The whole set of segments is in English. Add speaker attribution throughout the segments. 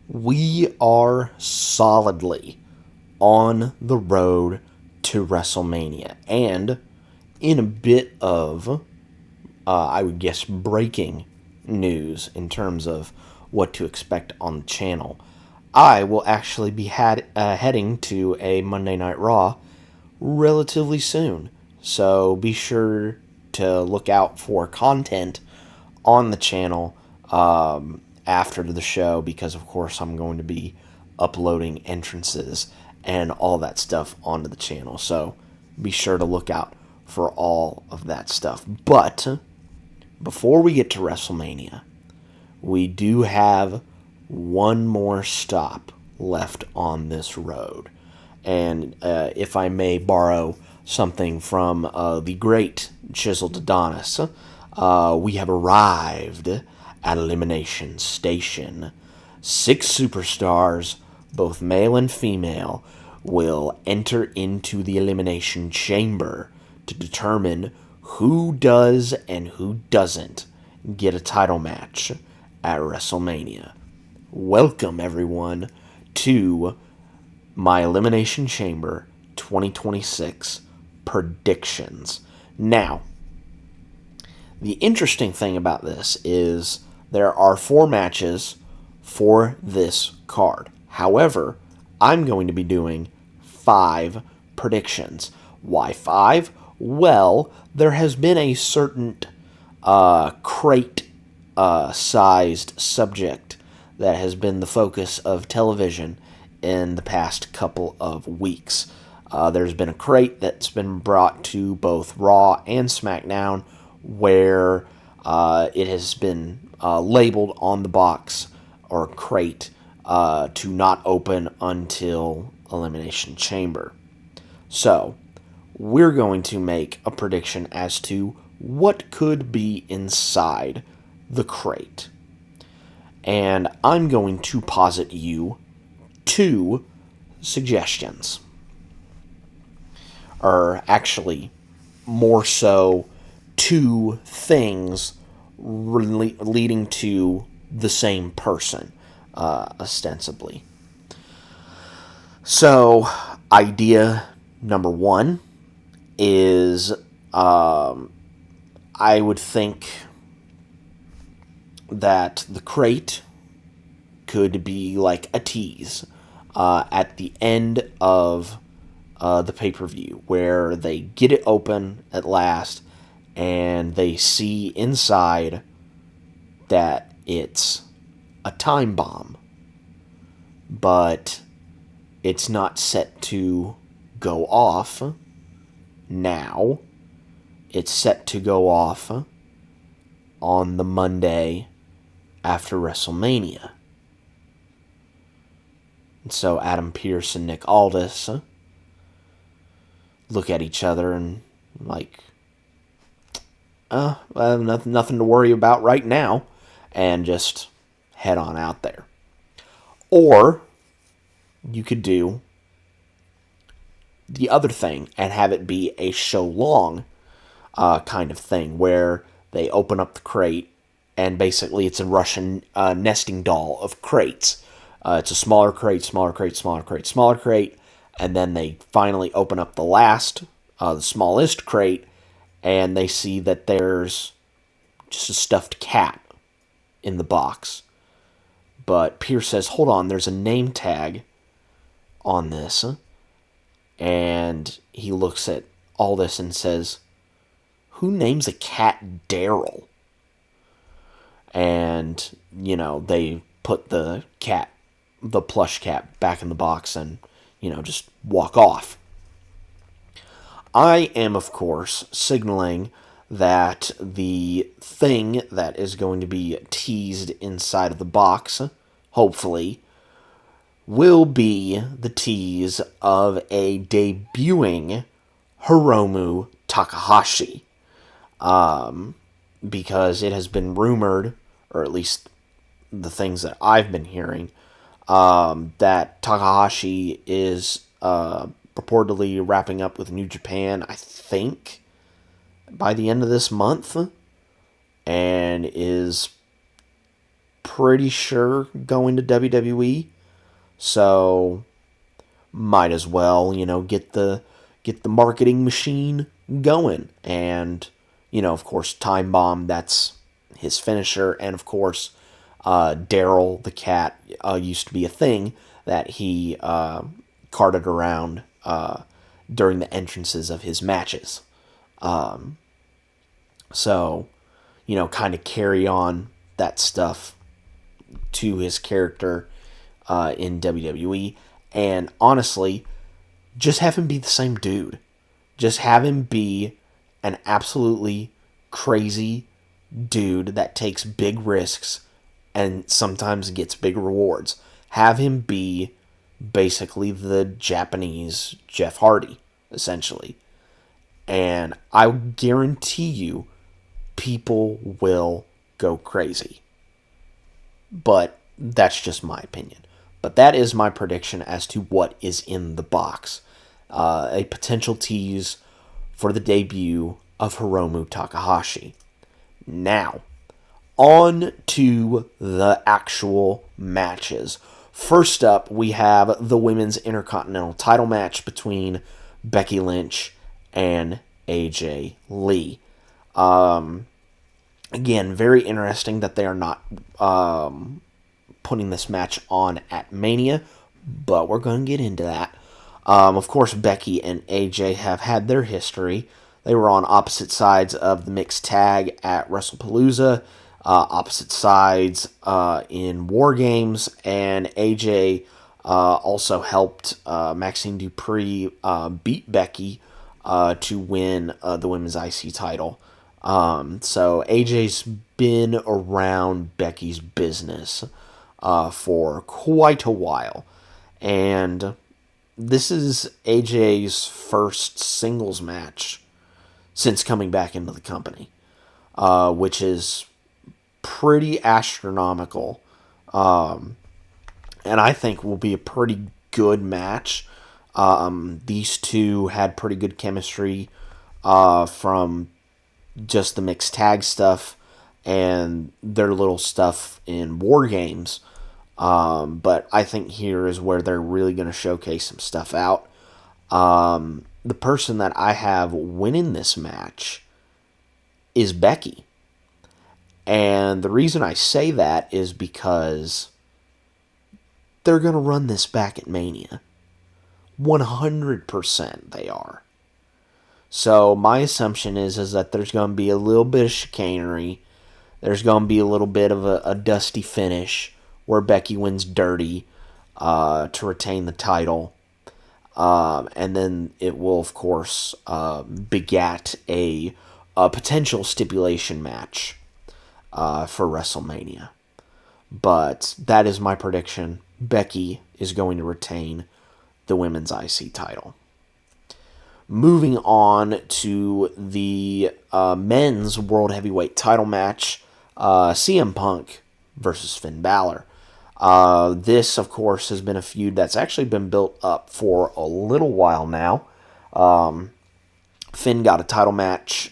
Speaker 1: We are solidly on the road to WrestleMania, and in a bit of, I would guess, breaking news in terms of what to expect on the channel, I will actually be heading to a Monday Night Raw relatively soon. So be sure to look out for content on the channel after the show, because of course I'm going to be uploading entrances and all that stuff onto the channel. So be sure to look out for all of that stuff. But before we get to WrestleMania, we do have one more stop left on this road. And if I may borrow something from the great Chiseled Adonis, we have arrived at Elimination Station. 6 superstars, both male and female, will enter into the Elimination Chamber to determine who does and who doesn't get a title match at WrestleMania. Welcome, everyone, to my Elimination Chamber 2026 predictions. Now, the interesting thing about this is there are 4 matches for this card. However, I'm going to be doing 5 predictions. Why 5? Well, there has been a certain crate-sized subject that has been the focus of television in the past couple of weeks. There's been a crate that's been brought to both Raw and SmackDown where it has been labeled on the box or crate to not open until Elimination Chamber. So, we're going to make a prediction as to what could be inside the crate. And I'm going to posit you 2 suggestions. Or actually, more so, 2 things leading to the same person, ostensibly. So, idea number 1 is, I would think that the crate could be like a tease at the end of the pay-per-view, where they get it open at last and they see inside that it's a time bomb, but it's not set to go off now. It's set to go off on the Monday after WrestleMania. And so Adam Pearce and Nick Aldis look at each other and like, nothing to worry about right now, and just head on out there. Or you could do the other thing and have it be a show long kind of thing, where they open up the crate and basically it's a Russian nesting doll of crates. It's a smaller crate, smaller crate, smaller crate, smaller crate, and then they finally open up the smallest crate, and they see that there's just a stuffed cat in the box. But Pierce says, hold on, there's a name tag on this. And he looks at all this and says, who names a cat Daryl? And, they put the plush cat back in the box and, just walk off. I am, of course, signaling that the thing that is going to be teased inside of the box, hopefully, will be the tease of a debuting Hiromu Takahashi. Because it has been rumored, or at least the things that I've been hearing, that Takahashi is purportedly wrapping up with New Japan, I think, by the end of this month, and is pretty sure going to WWE. So might as well, get the marketing machine going. And, of course, Time Bomb, that's his finisher. And, of course, Daryl the cat used to be a thing that he carted around during the entrances of his matches. So, kind of carry on that stuff to his character in WWE. And honestly, just have him be the same dude. Just have him be an absolutely crazy dude that takes big risks and sometimes gets big rewards. Have him be basically the Japanese Jeff Hardy, essentially. And I guarantee you, people will go crazy. But that's just my opinion. But that is my prediction as to what is in the box. A potential tease for the debut of Hiromu Takahashi. Now, on to the actual matches. First up, we have the Women's Intercontinental title match between Becky Lynch and Ajlee. Again, very interesting that they are not putting this match on at Mania, but we're going to get into that. Of course, Becky and AJ have had their history. They were on opposite sides of the mixed tag at WrestlePalooza, opposite sides in War Games, and AJ also helped Maxine Dupree beat Becky to win the Women's IC title. So AJ's been around Becky's business for quite a while. And this is AJ's first singles match since coming back into the company, which is pretty astronomical. And I think will be a pretty good match. These two had pretty good chemistry from just the mixed tag stuff and their little stuff in War Games. But I think here is where they're really going to showcase some stuff out. The person that I have winning this match is Becky. And the reason I say that is because they're going to run this back at Mania. 100% they are. So my assumption is that there's going to be a little bit of chicanery. There's going to be a little bit of a dusty finish where Becky wins dirty to retain the title. And then it will, of course, begat a potential stipulation match for WrestleMania. But that is my prediction. Becky is going to retain the Women's IC title. Moving on to the men's World Heavyweight title match, CM Punk versus Finn Balor. This, of course, has been a feud that's actually been built up for a little while now. Finn got a title match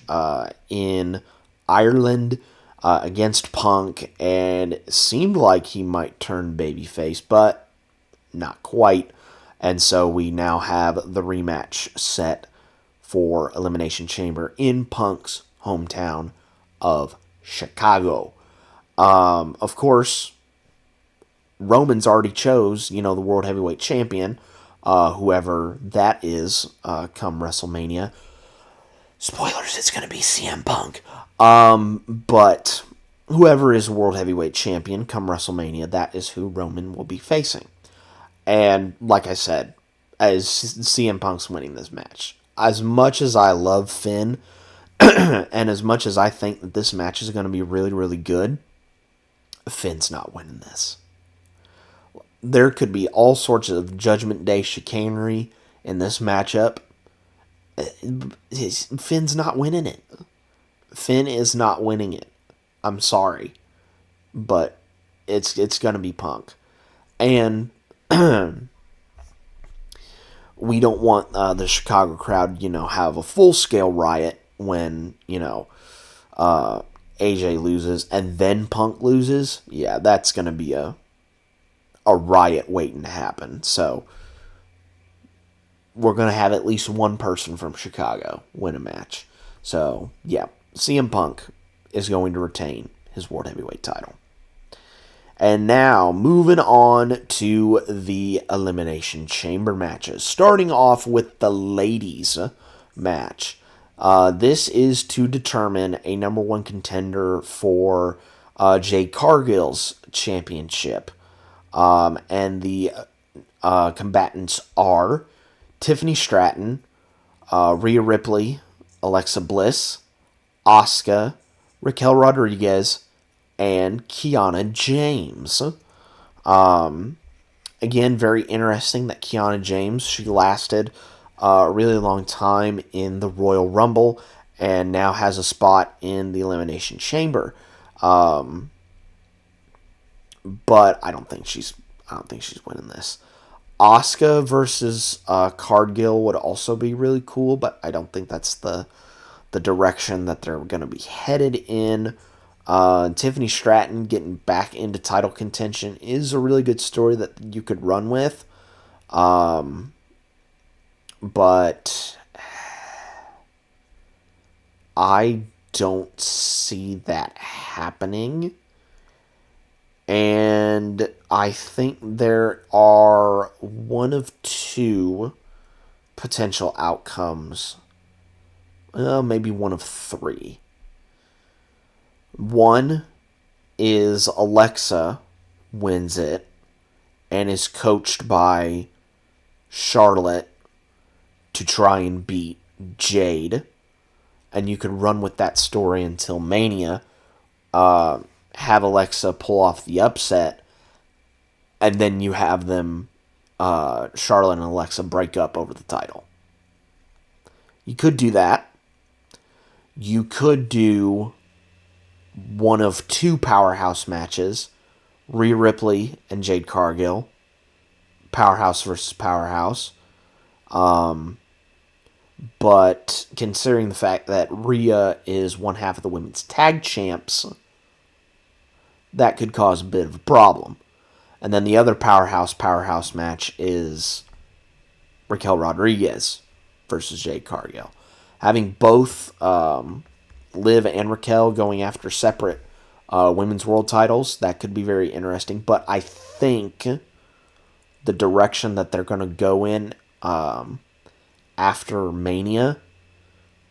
Speaker 1: in Ireland against Punk, and it seemed like he might turn babyface, but not quite. And so we now have the rematch set for Elimination Chamber in Punk's hometown of Chicago. Of course, Roman's already chose, the World Heavyweight Champion, whoever that is, come WrestleMania. Spoilers, it's going to be CM Punk. But whoever is World Heavyweight Champion come WrestleMania, that is who Roman will be facing. And like I said, as CM Punk's winning this match. As much as I love Finn, and as much as I think that this match is going to be really, really good, Finn's not winning this. There could be all sorts of Judgment Day chicanery in this matchup. Finn's not winning it. Finn is not winning it. I'm sorry. But it's going to be Punk. And we don't want the Chicago crowd, have a full-scale riot when, AJ loses and then Punk loses, yeah, that's going to be a riot waiting to happen. So we're going to have at least one person from Chicago win a match. So, yeah, CM Punk is going to retain his World Heavyweight title. And now, moving on to the Elimination Chamber matches. Starting off with the ladies match. This is to determine a number one contender for Jade Cargill's championship. And the combatants are Tiffany Stratton, Rhea Ripley, Alexa Bliss, Asuka, Raquel Rodriguez, and Kiana James. Again, very interesting that Kiana James, she lasted a really long time in the Royal Rumble and now has a spot in the Elimination Chamber. But I don't think she's winning this. Asuka versus Cargill would also be really cool, but I don't think that's the direction that they're going to be headed in. Tiffany Stratton getting back into title contention is a really good story that you could run with. But I don't see that happening. And I think there are one of two potential outcomes. Well, maybe one of three. One is Alexa wins it and is coached by Charlotte to try and beat Jade. And you could run with that story until Mania. Have Alexa pull off the upset. And then you have them, Charlotte and Alexa, break up over the title. You could do that. You could do one of two powerhouse matches. Rhea Ripley and Jade Cargill. Powerhouse versus powerhouse. But considering the fact that Rhea is one half of the women's tag champs, that could cause a bit of a problem. And then the other powerhouse match is Raquel Rodriguez versus Jade Cargill. Having both Liv and Raquel going after separate women's world titles, that could be very interesting. But I think the direction that they're going to go in after Mania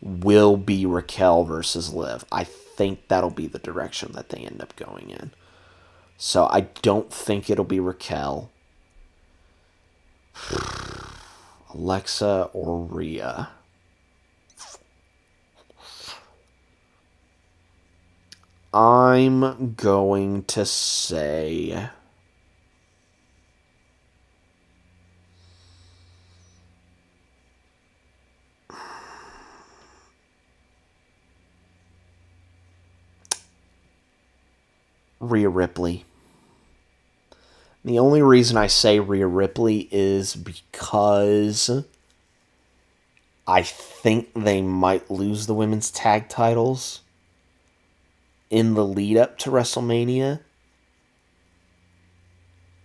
Speaker 1: will be Raquel versus Liv. I think that'll be the direction that they end up going in. So I don't think it'll be Raquel, Alexa, or Rhea. I'm going to say Rhea Ripley. The only reason I say Rhea Ripley is because I think they might lose the women's tag titles in the lead up to WrestleMania.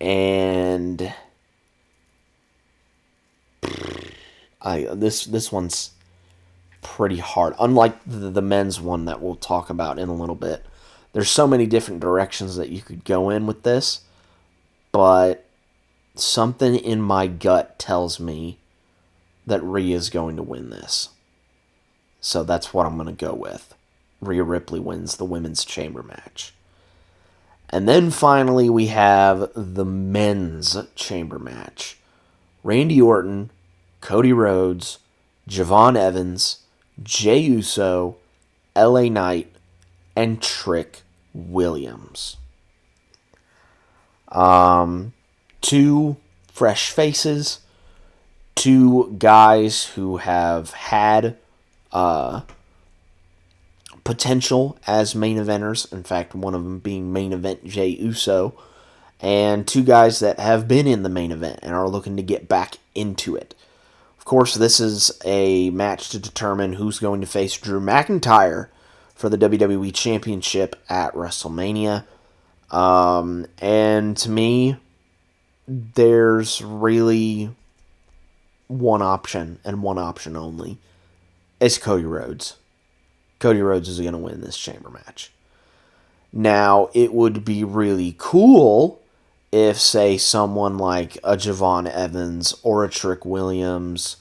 Speaker 1: And this one's pretty hard. Unlike the men's one that we'll talk about in a little bit. There's so many different directions that you could go in with this. But something in my gut tells me that Rhea is going to win this. So that's what I'm going to go with. Rhea Ripley wins the women's chamber match. And then finally we have the men's chamber match. Randy Orton, Cody Rhodes, Jevonevans, Jeyuso, LA Knight, and trickwilliams. Two fresh faces, two guys who have had potential as main eventers. In fact, one of them being main event Jeyuso, and two guys that have been in the main event and are looking to get back into it. Of course, this is a match to determine who's going to face Drew McIntyre for the WWE Championship at WrestleMania. And to me, there's really one option and one option only. It's Cody Rhodes. Cody Rhodes is going to win this chamber match. Now, it would be really cool if, say, someone like a Jevonevans or a Trickwilliams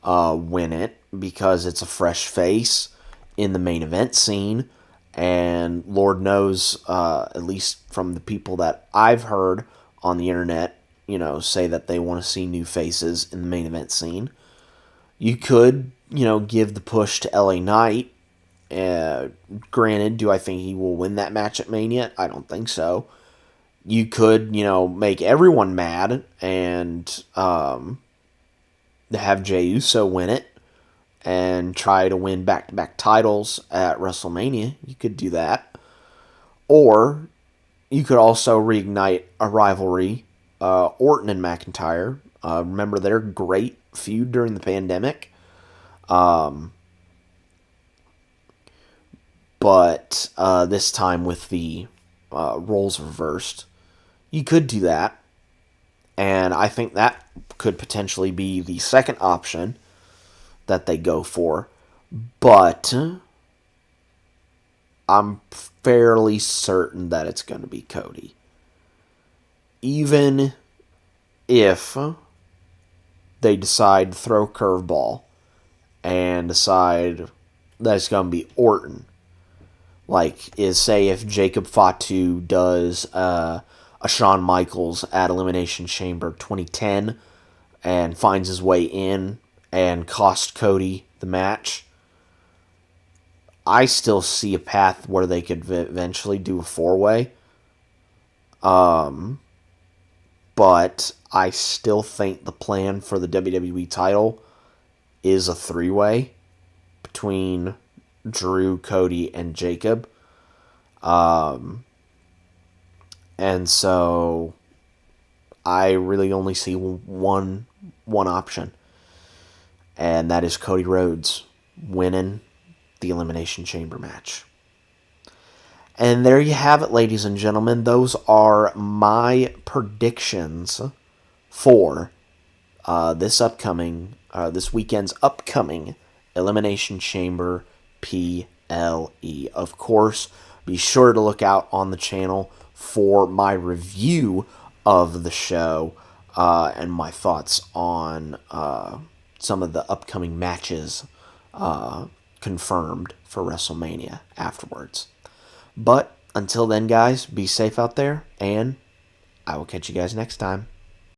Speaker 1: win it, because it's a fresh face in the main event scene. And Lord knows, at least from the people that I've heard on the internet, say that they want to see new faces in the main event scene. You could, give the push to LA Knight. Granted, do I think he will win that match at Mania? I don't think so. You could, make everyone mad and have Jeyuso win it and try to win back-to-back titles at WrestleMania. You could do that. Or you could also reignite a rivalry, Orton and McIntyre. Remember their great feud during the pandemic. But this time with the roles reversed. You could do that. And I think that could potentially be the second option that they go for. But I'm fairly certain that it's going to be Cody. Even if they decide to throw a curveball and decide that it's going to be Orton. Say if Jacob Fatu does a Shawn Michaels at Elimination Chamber 2010 and finds his way in and cost Cody the match, I still see a path where they could eventually do a 4-way. But I still think the plan for the WWE title is a 3-way between Drew, Cody, and Jacob. And so I really only see one option. And that is Cody Rhodes winning the Elimination Chamber match. And there you have it, ladies and gentlemen. Those are my predictions for this weekend's upcoming Elimination Chamber PLE. Of course, be sure to look out on the channel for my review of the show and my thoughts on some of the upcoming matches confirmed for WrestleMania afterwards. But until then, guys, be safe out there, and I will catch you guys next time.